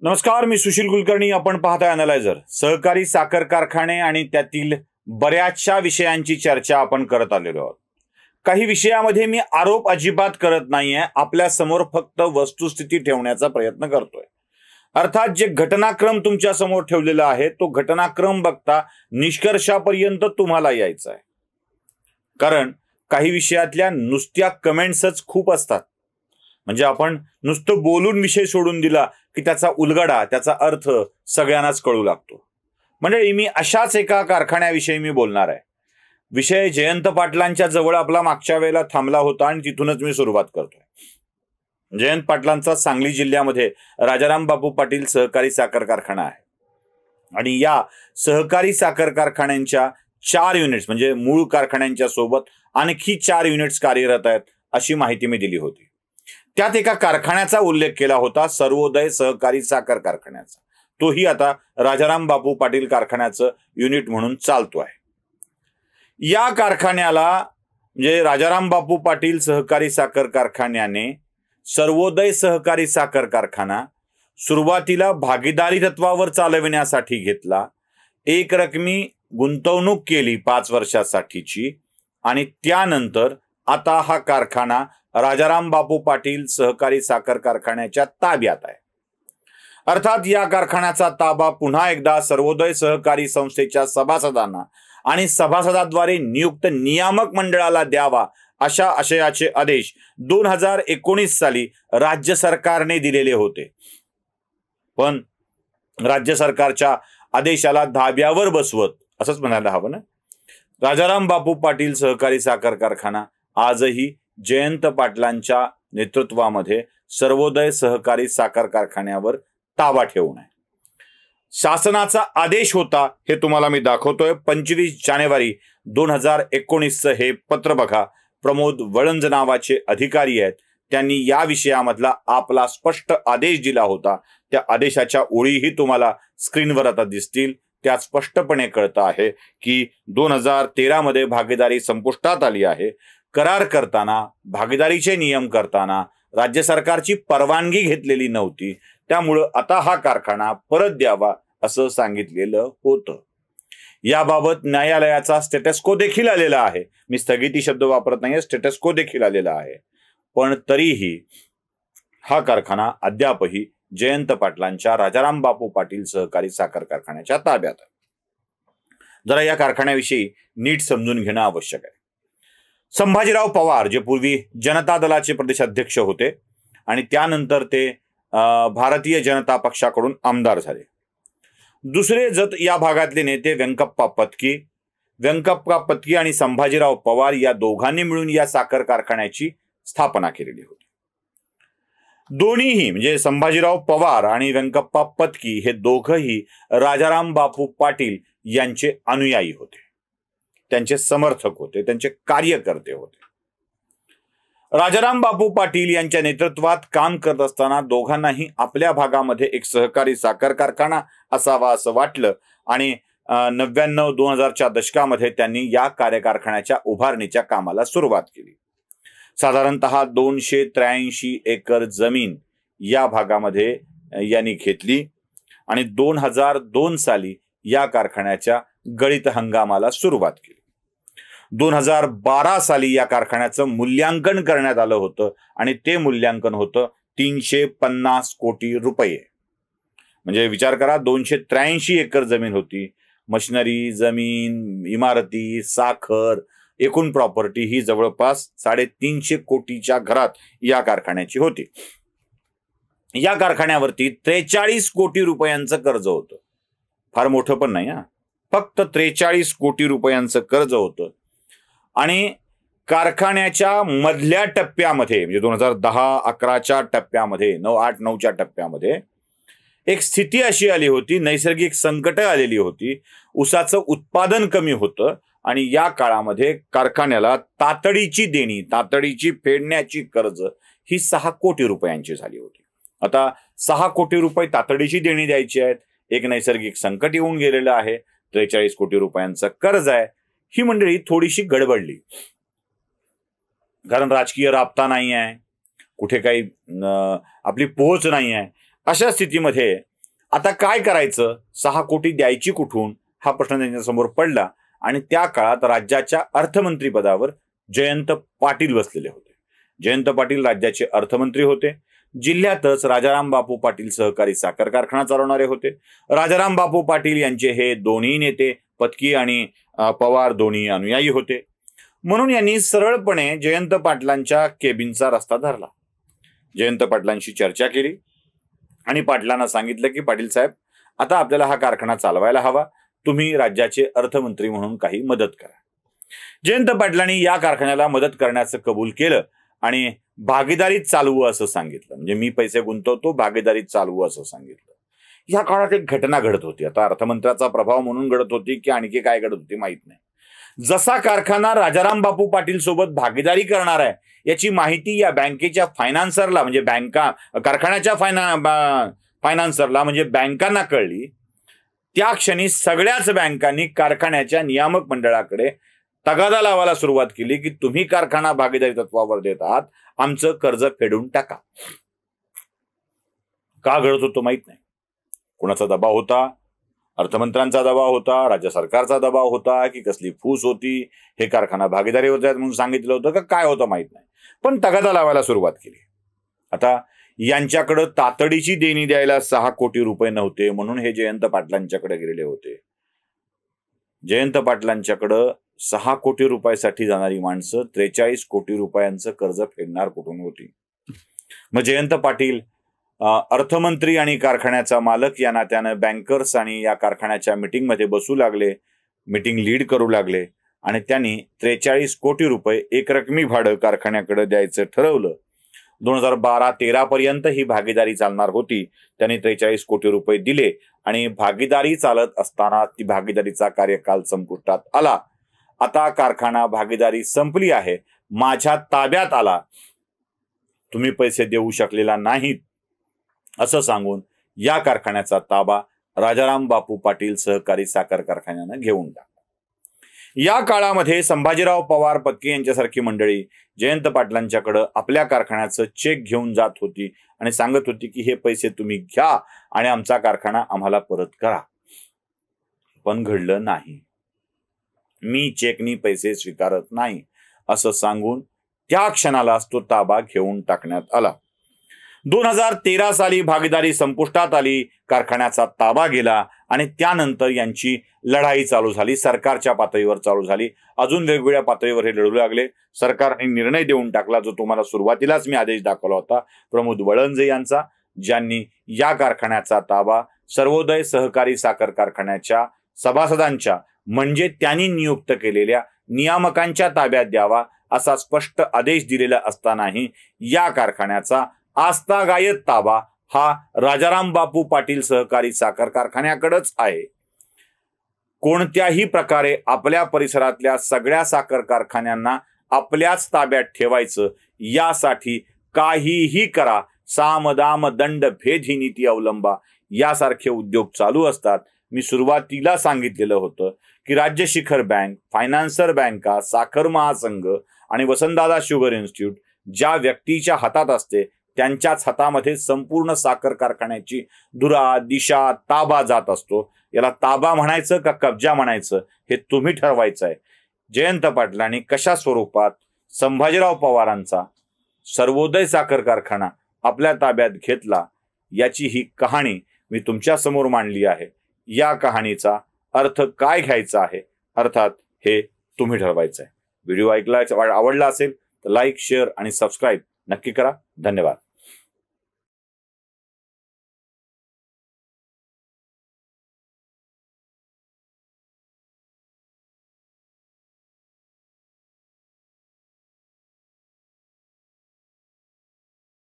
नमस्कार, मी सुशील कुलकर्णी. आपण पाहताय अॅनालायझर. सहकारी साखर कारखाने आणि त्यातील बऱ्याचशा विषयांची चर्चा आपण करत आलेलो आहोत. काही विषयामध्ये मी आरोप अजिबात करत नाहीये, आपल्या समोर फक्त वस्तुस्थिती ठेवण्याचा प्रयत्न करतोय. अर्थात जे घटनाक्रम तुमच्या समोर ठेवलेला आहे तो घटनाक्रम बघता निष्कर्षापर्यंत तुम्हाला यायचं आहे. कारण काही विषयातल्या नुसत्या कमेंट्सच खूप असतात. म्हणजे आपण नुसतं बोलून विषय सोडून दिला की त्याचा उलगडा, त्याचा अर्थ सगळ्यांनाच कळू लागतो. म्हणजे मी अशाच एका कारखान्याविषयी मी बोलणार आहे. विषय जयंत पाटलांच्या जवळ आपला मागच्या वेळेला थांबला होता आणि तिथूनच मी सुरुवात करतोय. जयंत पाटलांचा सांगली जिल्ह्यामध्ये राजाराम बापू पाटील सहकारी साखर कारखाना आहे आणि या सहकारी साखर कारखान्यांच्या 4 युनिट्स म्हणजे मूळ कारखान्यांच्या सोबत आणखी 4 युनिट्स कार्यरत आहेत अशी माहिती मी दिली होती. त्यात एका कारखान्याचा उल्लेख केला होता, सर्वोदय सहकारी साखर कारखान्याचा. तोही आता राजाराम बापू पाटील कारखान्याचं युनिट म्हणून चालतो आहे. या कारखान्याला म्हणजे राजाराम बापू पाटील सहकारी साखर कारखान्याने सर्वोदय सहकारी साखर कारखाना सुरुवातीला भागीदारी तत्वावर चालविण्यासाठी घेतला. एक रकमी गुंतवणूक केली 5 वर्षासाठीची आणि त्यानंतर आता हा कारखाना राजाराम बापू पाटील सहकारी साखर कारखान्याच्या ताब्यात आहे. अर्थात या कारखान्याचा ताबा पुन्हा एकदा सर्वोदय सहकारी संस्थेच्या सभासदांना आणि सभासदाद्वारे नियुक्त नियामक मंडळाला द्यावा अशा आशयाचे आदेश 2019 साली राज्य सरकारने दिलेले होते. पण राज्य सरकारच्या आदेशाला धाब्यावर बसवत, असंच म्हणायला हवं ना, राजाराम बापू पाटील सहकारी साखर कारखाना आजही जयंत पाटलांच्या नेतृत्वामध्ये सर्वोदय सहकारी साखर कारखान्यावर ताबा ठेवून आहे. शासनाचा आदेश होता हे तुम्हाला मी दाखवतोय. 25 जानेवारी 2019 हे पत्र बघा. प्रमोद वळंज नावाचे अधिकारी आहेत, त्यांनी या विषयामधला आपला स्पष्ट आदेश दिला होता. त्या आदेशाच्या ओळीही तुम्हाला स्क्रीनवर आता दिसतील. त्यात स्पष्टपणे कळतं आहे की 2013 मध्ये भागीदारी संपुष्टात आली आहे. करार करताना, भागीदारीचे नियम करताना राज्य सरकारची परवानगी घेतलेली नव्हती. त्यामुळं आता हा कारखाना परत द्यावा असं सांगितलेलं होतं. याबाबत न्यायालयाचा स्टेटस्को देखील आलेला आहे. मी स्थगिती शब्द वापरत नाहीये, स्टेटस्को देखील आलेला आहे. पण तरीही हा कारखाना अद्यापही जयंत पाटलांच्या राजाराम बापू पाटील सहकारी साखर कारखान्याच्या ताब्यात आहे. जरा या कारखान्याविषयी नीट समजून घेणं आवश्यक आहे. संभाजीराव पवार जे पूर्वी जनता दलाचे प्रदेशाध्यक्ष होते आणि त्यानंतर ते भारतीय जनता पक्षाकडून आमदार झाले. दुसरे जत या भागातले नेते व्यंकप्पा पत्की आणि संभाजीराव पवार या दोघांनी मिळून या साखर कारखान्याची स्थापना केलेली होती. दोन्हीही म्हणजे संभाजीराव पवार आणि व्यंकप्पा पत्की हे दोघंही राजाराम बापू पाटील यांचे अनुयायी होते, त्यांचे समर्थक होते, त्यांचे कार्यकर्ते होते. राजाराम बापू पाटील यांच्या नेतृत्वात काम करत असताना दोघांनाही आपल्या भागामध्ये एक सहकारी साखर कारखाना असावा असं वाटलं आणि 99-2000च्या दशकामध्ये त्यांनी या कारखान्याच्या उभारणीच्या कामाला सुरुवात केली. साधारणतः 283 एकर जमीन या भागामध्ये यांनी घेतली आणि 2002 साली या कारखान्याच्या गळीत हंगामाला सुरुवात केली. 2012 साली या कारखान्याचं मूल्यांकन करण्यात आलं होतं आणि ते मूल्यांकन होतं 350 कोटी रुपये. म्हणजे विचार करा, 283 एकर जमीन होती. मशिनरी, जमीन, इमारती, साखर, एकूण प्रॉपर्टी ही जवळपास 350 कोटीच्या घरात या कारखान्याची होती. या कारखान्यावरती 43 कोटी रुपयांचं कर्ज होतं. फार मोठं पण नाही, फक्त 43 कोटी रुपयांचं कर्ज होतं. आणि कारखान्याच्या मधल्या टप्प्यामध्ये म्हणजे 2010-11च्या टप्प्यामध्ये, 8-9च्या टप्प्यामध्ये एक स्थिती अशी आली होती, नैसर्गिक संकट आलेली होती, ऊसाचं उत्पादन कमी होतं आणि या काळामध्ये कारखान्याला तातडीची फेडण्याची कर्ज ही 6 कोटी रुपयांची झाली होती. आता 6 कोटी रुपये तातडीची देणी द्यायची आहेत, एक नैसर्गिक संकट येऊन गेलेलं आहे, 43 कोटी रुपयांचं कर्ज आहे. ही मंडळी थोडीशी गडबडली, कारण राजकीय राबता नाही आहे, कुठे काही आपली पोहोच नाही आहे. अशा स्थितीमध्ये आता काय करायचं, 6 कोटी द्यायची कुठून, हा प्रश्न त्यांच्यासमोर पडला. आणि त्या काळात राज्याच्या अर्थमंत्रीपदावर जयंत पाटील बसलेले होते. जयंत पाटील राज्याचे अर्थमंत्री होते. जिल्ह्यातच राजाराम बापू पाटील सहकारी साखर कारखाना चालवणारे होते. राजाराम बापू पाटील यांचे हे दोन्ही नेते पत्की आणि पवार दोन्ही अनुयायी होते. म्हणून यांनी सरळपणे जयंत पाटलांच्या केबिनचा रस्ता धरला. जयंत पाटलांशी चर्चा केली आणि पाटलांना सांगितलं की पाटील साहेब, आता आपल्याला हा कारखाना चालवायला हवा, तुम्ही राज्याचे अर्थमंत्री म्हणून काही मदत करा. जयंत पाटलांनी या कारखान्याला मदत करण्याचं कबूल केलं आणि भागीदारीत चालवू असं सांगितलं. म्हणजे मी पैसे गुंतवतो, भागीदारीत चालवू असं सांगितलं. या काळात एक घटना घडत होती. आता अर्थमंत्र्याचा प्रभाव म्हणून घडत होती की आणखी काय घडत होती माहित नाही. जसा कारखाना राजाराम बापू पाटील सोबत भागीदारी करणार आहे याची माहिती या बँकेच्या फायनान्सरला, म्हणजे कारखान्याच्या फायनान्सरला म्हणजे बँकांना कळली, त्या क्षणी सगळ्याच बँकांनी कारखान्याच्या नियामक मंडळाकडे तगादा लावायला सुरुवात केली की तुम्ही कारखाना भागीदारी तत्वावर देत आहात, आमचं कर्ज फेडून टाका. का घडत होतं माहित नाही. कोणाचा दबाव होता? अर्थमंत्र्यांचा दबाव होता, राज्य सरकारचा दबाव होता, की कसली फूस होती, हे कारखाना भागीदारीवर जात म्हणून सांगितलं होतं का काय होतं माहित नाही. पण तगादा लावायला सुरुवात केली. आता यांच्याकडे तातडीची देणी द्यायला 6 कोटी रुपये नव्हते, म्हणून हे जयंत पाटलांच्याकडे गेलेले होते. जयंत पाटलांच्याकडं 6 कोटी रुपयासाठी जाणारी माणसं 43 कोटी रुपयांचं कर्ज फेडणार कुठून होती. मग जयंत पाटील अर्थमंत्री आणि कारखान्याचा मालक या नात्यानं बँकर्स आणि या कारखान्याच्या मिटिंगमध्ये बसू लागले, मिटिंग लीड करू लागले आणि त्यांनी 43 कोटी रुपये एकरकमी भाडं कारखान्याकडे द्यायचं ठरवलं. 2012-13 पर्यंत ही भागीदारी चालणार होती. त्यांनी 43 कोटी रुपये दिले आणि भागीदारी चालत असताना ती भागीदारीचा कार्यकाल संपुष्टात आला. आता कारखाना भागीदारी संपली आहे, माझ्या ताब्यात आला, तुम्ही पैसे देऊ शकलेला नाहीत असं सांगून या कारखान्याचा ताबा राजाराम बापू पाटील सहकारी साखर कारखान्यानं घेऊन टाकला. या काळामध्ये संभाजीराव पवार पत्की यांच्यासारखी मंडळी जयंत पाटलांच्याकडे आपल्या कारखान्याचं चेक घेऊन जात होती आणि सांगत होती की हे पैसे तुम्ही घ्या आणि आमचा कारखाना आम्हाला परत करा. पण घडलं नाही. मी चेकनी पैसे स्वीकारत नाही असं सांगून त्या क्षणालाच तो ताबा घेऊन टाकण्यात आला. 2013 साली भागीदारी संपुष्टात आली, कारखान्याचा ताबा गेला आणि त्यानंतर यांची लढाई चालू झाली, सरकारच्या पातळीवर चालू झाली. अजून वेगवेगळ्या पातळीवर हे लढू लागले. सरकारने निर्णय देऊन टाकला, जो तुम्हाला सुरुवातीलाच मी आदेश दाखवला होता, प्रमोद वळंजे यांचा, ज्यांनी या कारखान्याचा ताबा सर्वोदय सहकारी साखर कारखान्याच्या सभासदांच्या म्हणजे त्यांनी नियुक्त केलेल्या नियामकांच्या ताब्यात द्यावा असा स्पष्ट आदेश दिलेला असतानाही या कारखान्याचा आस्थागायत ताबा हा राजाराम बापू पाटील सहकारी साखर कारखान्याकडेच आहे. कोणत्याही प्रकारे आपल्या परिसरातल्या सगळ्या साखर कारखान्यांना आपल्याच ताब्यात ठेवायचं, यासाठी काहीही करा, सामदाम दंड भेद ही नीती अवलंबा, यासारखे उद्योग चालू असतात. मी सुरुवातीला सांगितलेलं होतं की राज्य शिखर बँक, फायनान्सर बँका, साखर महासंघ आणि वसंतदादा शुगर इन्स्टिट्यूट ज्या व्यक्तीच्या हातात असते त्यांच्याच हातामध्ये संपूर्ण साखर कारखान्याची धुरा, दिशा, ताबा जात असतो. याला ताबा म्हणायचं का कब्जा म्हणायचं हे तुम्ही ठरवायचं आहे. जयंत पाटलांनी कशा स्वरूपात संभाजीराव पवारांचा सर्वोदय साखर कारखाना आपल्या ताब्यात घेतला याची ही कहाणी मी तुमच्या समोर मांडली आहे. या कहाणीचा अर्थ काय घ्यायचा आहे, अर्थात हे तुम्ही ठरवायचं आहे. व्हिडिओ आवडला असेल तर लाईक, शेअर आणि सबस्क्राईब नक्की करा. धन्यवाद.